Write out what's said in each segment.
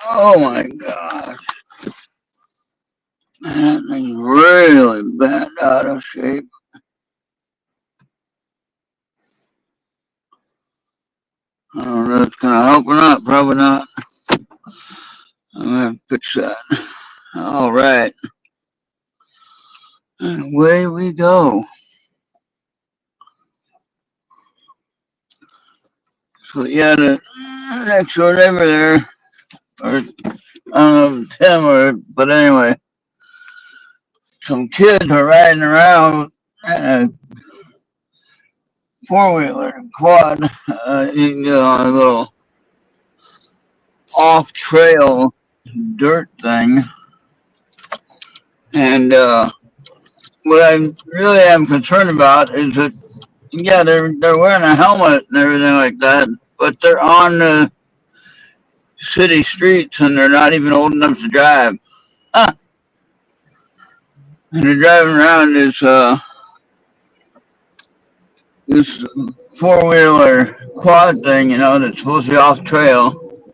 Oh my God. That thing's really bad out of shape. I don't know if it's gonna help or not. Probably not. I'm gonna fix that. All right. And away we go. So yeah, the next door neighbor there, or I don't know if it's him or, but anyway, some kids are riding around in a four wheeler quad, on a little off trail dirt thing. And what I really am concerned about is that, yeah, they're wearing a helmet and everything like that, but they're on the city streets and they're not even old enough to drive. Huh. And they're driving around this four wheeler quad thing, that's supposed to be off trail,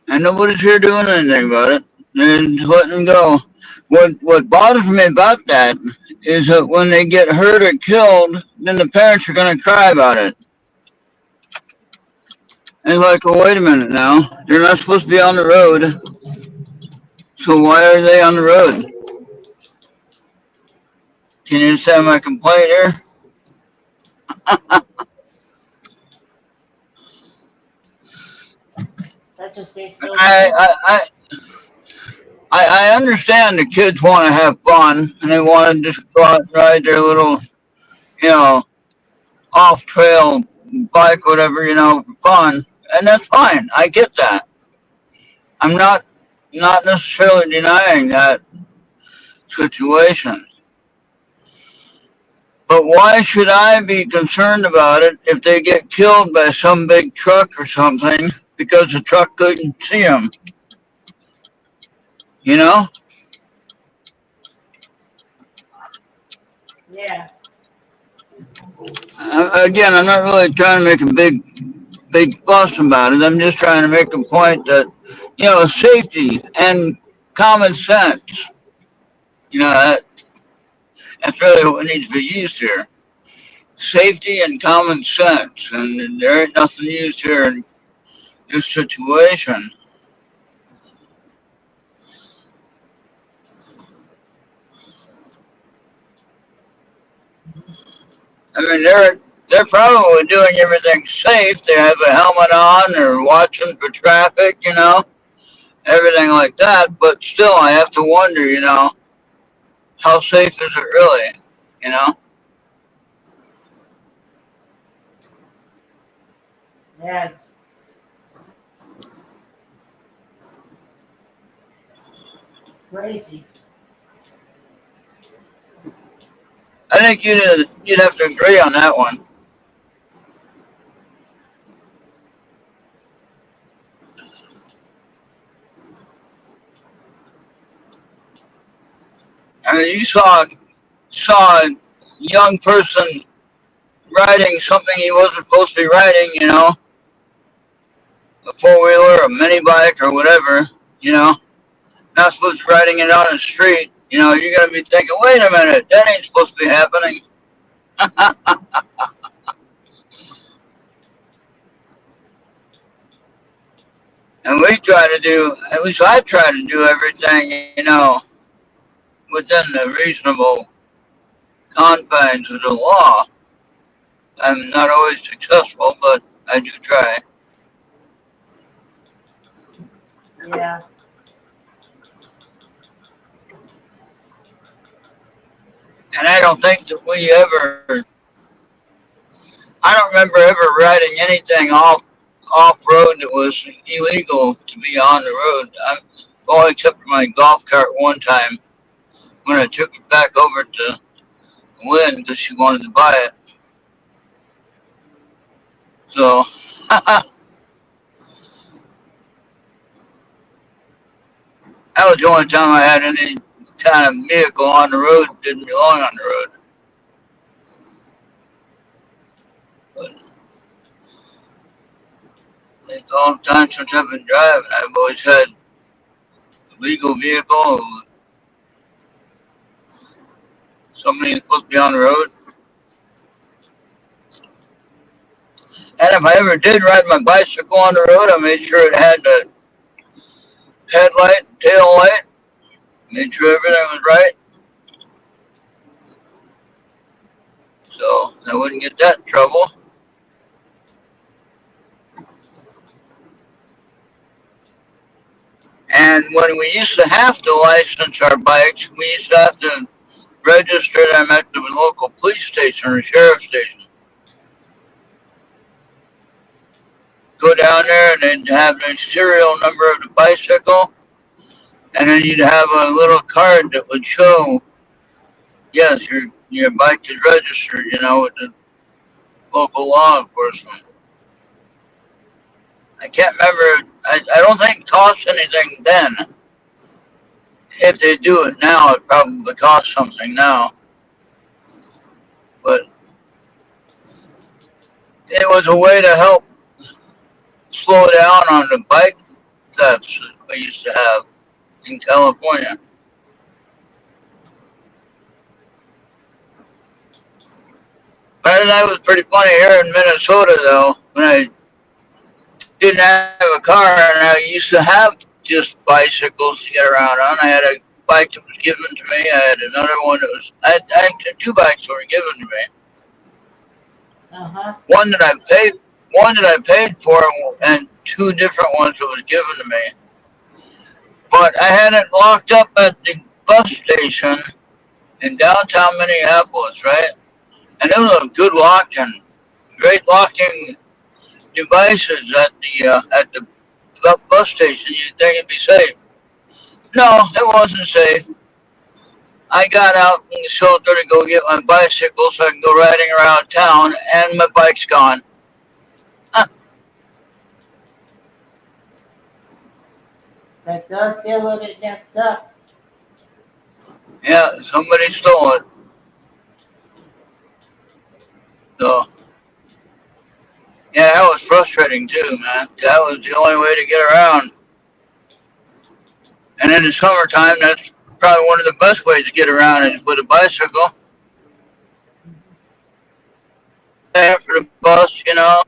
and nobody's here doing anything about it. They're just letting them go. What bothers me about that is that when they get hurt or killed, then the parents are going to cry about it. And like, well, wait a minute now, they're not supposed to be on the road, so why are they on the road? Can you just have my complaint here? That just makes no I sense. I, I I understand the kids want to have fun and they want to just go out and ride their little, you know, off trail bike, whatever, for fun. And that's fine. I get that. I'm not necessarily denying that situation. But why should I be concerned about it if they get killed by some big truck or something because the truck couldn't see them? You know? Yeah. Again, I'm not really trying to make a big fuss about it. I'm just trying to make the point that, safety and common sense, that's really what needs to be used here. Safety and common sense, and there ain't nothing used here in this situation. I mean, they're probably doing everything safe. They have a helmet on. They're watching for traffic, everything like that. But still, I have to wonder, how safe is it really? You know? Yeah. It's crazy. I think you'd have to agree on that one. I mean, you saw a young person riding something he wasn't supposed to be riding, a four wheeler, a mini bike, or whatever, you know, not supposed to be riding it on the street. You're gonna be thinking, wait a minute, that ain't supposed to be happening. And we try to do, at least I try to do everything, within the reasonable confines of the law. I'm not always successful, but I do try. Yeah. And I don't think that I don't remember ever riding anything off road that was illegal to be on the road. Well, except for my golf cart one time when I took it back over to Lynn because she wanted to buy it. So that was the only time I had any kind of vehicle on the road that didn't belong on the road. But It's all the time since I've been driving. I've always had a legal vehicle. Somebody's supposed to be on the road. And if I ever did ride my bicycle on the road, I made sure it had the headlight and tail light. Made sure everything was right. So I wouldn't get that in trouble. And when we used to have to license our bikes, we used to have to register them at the local police station or sheriff's station. Go down there and they'd have the serial number of the bicycle, and then you'd have a little card that would show, yes, your bike is registered, with the local law enforcement. I can't remember. I don't think it costs anything then. If they do it now, it probably costs something now. But it was a way to help slow down on the bike thefts that we used to have in California. But that was pretty funny here in Minnesota, though, when I didn't have a car and I used to have just bicycles to get around on. I had a bike that was given to me. I had another one that was, I had two bikes that were given to me. One that I paid for, and two different ones that was given to me. But I had it locked up at the bus station in downtown Minneapolis, right? And it was a good locking, great locking devices at the bus station. You'd think it'd be safe. No, it wasn't safe. I got out in the shelter to go get my bicycle so I can go riding around town, and my bike's gone. That does get a little bit messed up. Yeah, somebody stole it. So, yeah, that was frustrating too, man. That was the only way to get around. And in the summertime, that's probably one of the best ways to get around is with a bicycle. After the bus, you can hop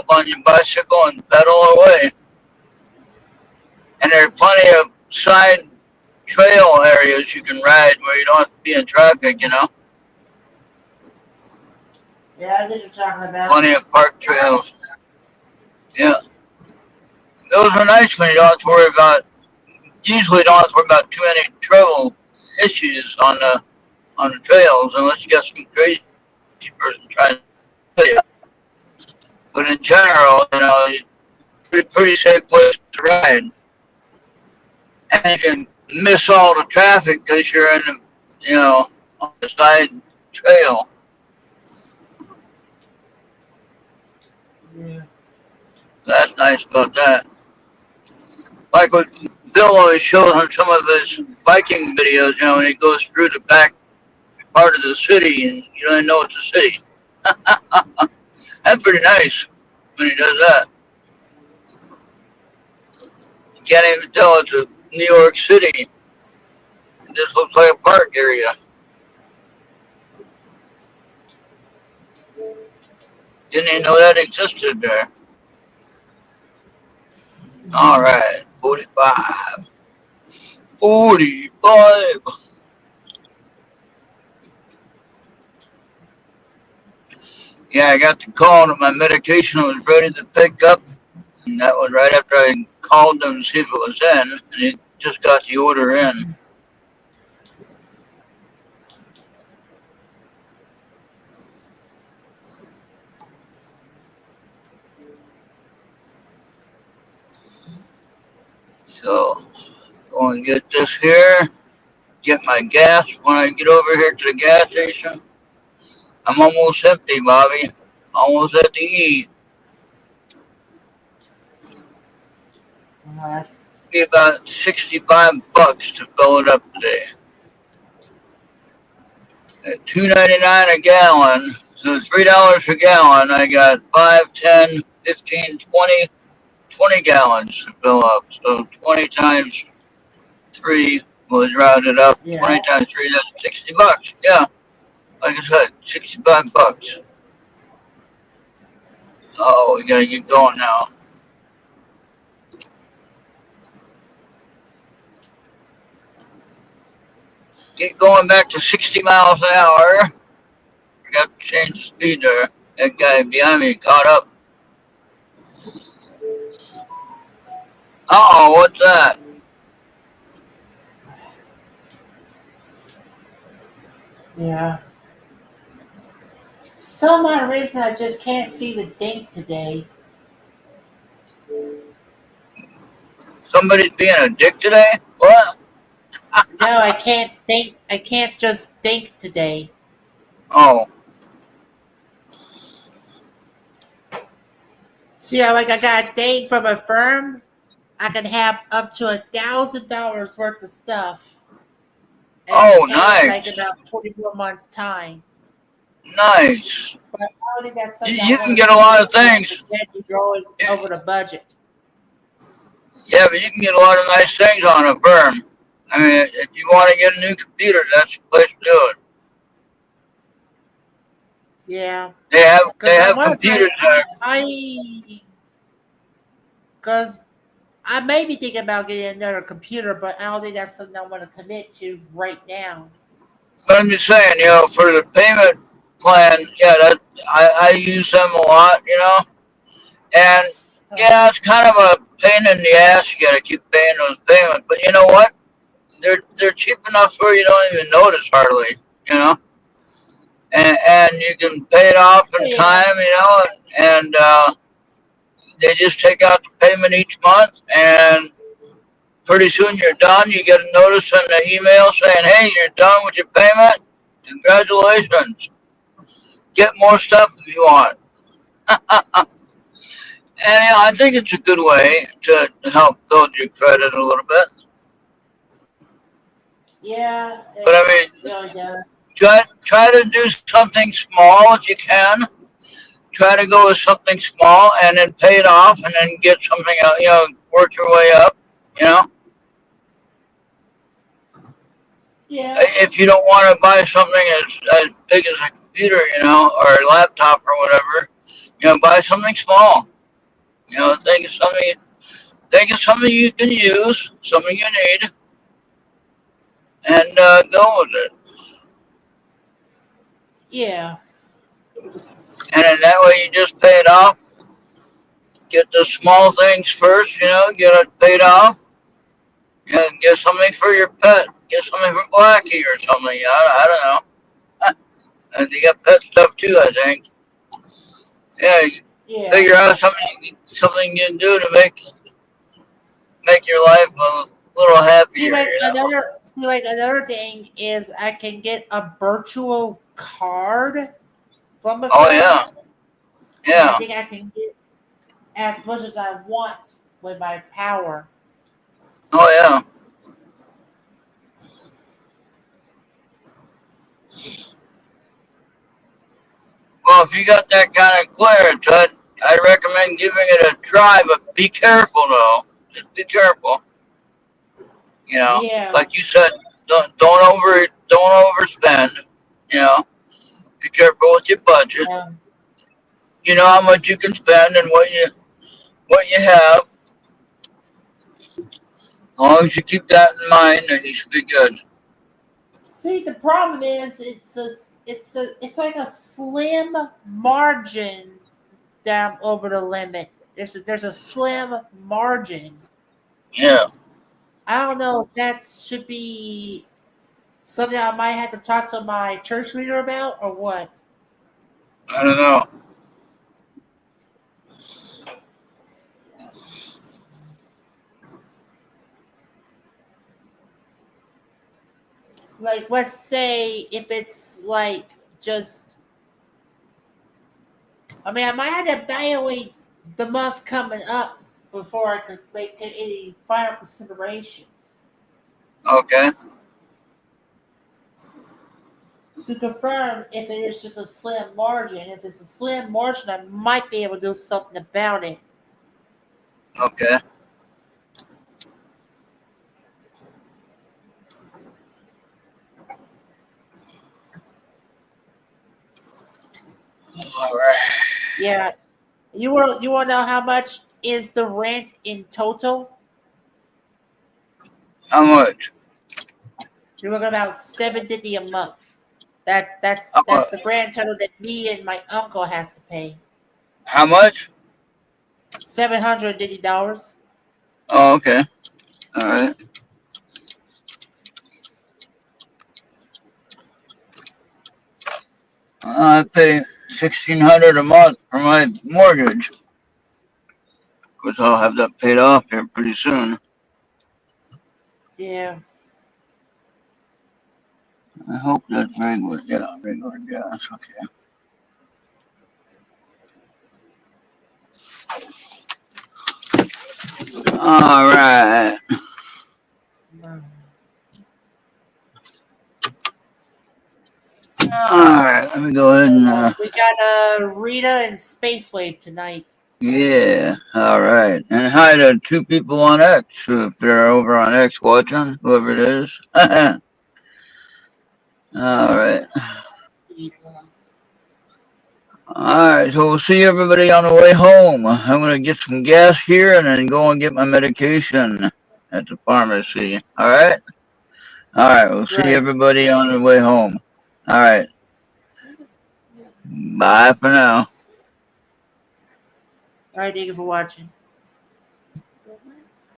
on your bicycle and pedal away. And there are plenty of side trail areas you can ride where you don't have to be in traffic, Yeah, I know what you're talking about. Plenty of park trails. Yeah. Those are nice when you don't have to worry about, usually don't have to worry about too many travel issues on the trails unless you got some crazy person trying to kill you. But in general, it's a pretty safe place to ride. And you can miss all the traffic because you're in on the side trail. Yeah. That's nice about that. Like what Bill always shows on some of his biking videos, when he goes through the back part of the city and you don't know it's a city. That's pretty nice when he does that. You can't even tell it's a New York City. It just looks like a park area. Didn't even know that existed there. All right, 45. 45. Yeah, I got the call that my medication was ready to pick up. And that was right after I called them to see if it was in. And he just got the order in. So, go and get this here. Get my gas when I get over here to the gas station. I'm almost empty, Bobby. Almost at the E. That's Be about $65 to fill it up today. At $2.99 a gallon, So $3 a gallon. I got 5, 10, 15, 20, 20 gallons to fill up. So 20 times 3 was rounded up. Yeah. 20 times 3, that's $60. Yeah, like I said, $65. Oh, we gotta get going now. Get going back to 60 miles an hour. I got to change the speed there. That guy behind me caught up. Uh-oh, what's that? Yeah. For some odd reason, I just can't see the dink today. Somebody's being a dick today? What? No, I can't think. I can't just think today. Oh, So yeah, like I got a date from a firm. I can have up to $1,000 worth of stuff and oh, pay in like nice. about 24 months time. Nice. But I don't think that's You, something I you want can to get a lot of commit to things. because then you're always over the budget. Yeah, but you can get a lot of nice things on a firm. I mean, if you want to get a new computer, that's the place to do it. Yeah, They have they because I have want to try. computers that Because I may be thinking about getting another computer, but I don't think that's something I want to commit to right now. but I'm just saying, for the payment plan, yeah, that I use them a lot, and Uh, yeah, it's kind of a pain in the ass. You gotta keep paying those payments, but you know what? They're cheap enough where you don't even notice hardly, you know, and you can pay it off in yeah, time, and they just take out the payment each month, and pretty soon you're done. You get a notice in the email saying, "Hey, you're done with your payment. Congratulations. Get more stuff if you want." And I think it's a good way to help build your credit a little bit. yeah, But I it mean, really does. try to do something small if you can. Try to go with something small and then pay it off and then get something out. Work your way up. You know, Yeah, if you don't want to buy something as big as a computer, or a laptop or whatever, buy something small. Think of something you can use, something you need, and go with it. yeah, And in that way, you just pay it off. Get the small things first, get it paid off. Get something for your pet. Get something for Blackie or something. I don't know. And you got pet stuff too, I think. Yeah, you yeah. figure out something you can do to make your life a little See, happier. like another thing is I can get a virtual card from a Oh firm, yeah, and I yeah. think I can get as much as I want with my power. Oh yeah. Well, if you got that kind of clearance, I recommend giving it a try, but be careful though. Just be careful. Yeah, Like you said, don't overspend. You know, be careful with your budget. um, You know how much you can spend and what you have. As long as you keep that in mind, then you should be good. see, the problem is it's like a slim margin down over the limit. There's a slim margin. Yeah, I don't know if that should be something I might have to talk to my church leader about or what. I don't know. Like, let's say if it's like just, I mean, I might have to evaluate the month coming up before I could make any final considerations. Okay. to confirm if it is just a slim margin. If it's a slim margin, I might be able to do something about it. Okay. All right. Yeah. You want to know how much is the rent in total? How much? You're looking about $750 a month. That's Uh, the grand total that me and my uncle has to pay. how much? $750. Oh, okay. All right. I pay $1,600 a month for my mortgage. Of course, I'll have that paid off here pretty soon. Yeah. I hope that's regular. Yeah, regular gas. Okay. All right. All right. Let me go ahead and. We got Rita and Space Wave tonight. Yeah. All right. And hi to two people on X if they're over on X watching, whoever it is. All right. Alright, so we'll see everybody on the way home. I'm gonna get some gas here and then go and get my medication at the pharmacy. Alright? Alright, we'll see Right. everybody on the way home. Alright. Bye for now. All right, thank you for watching.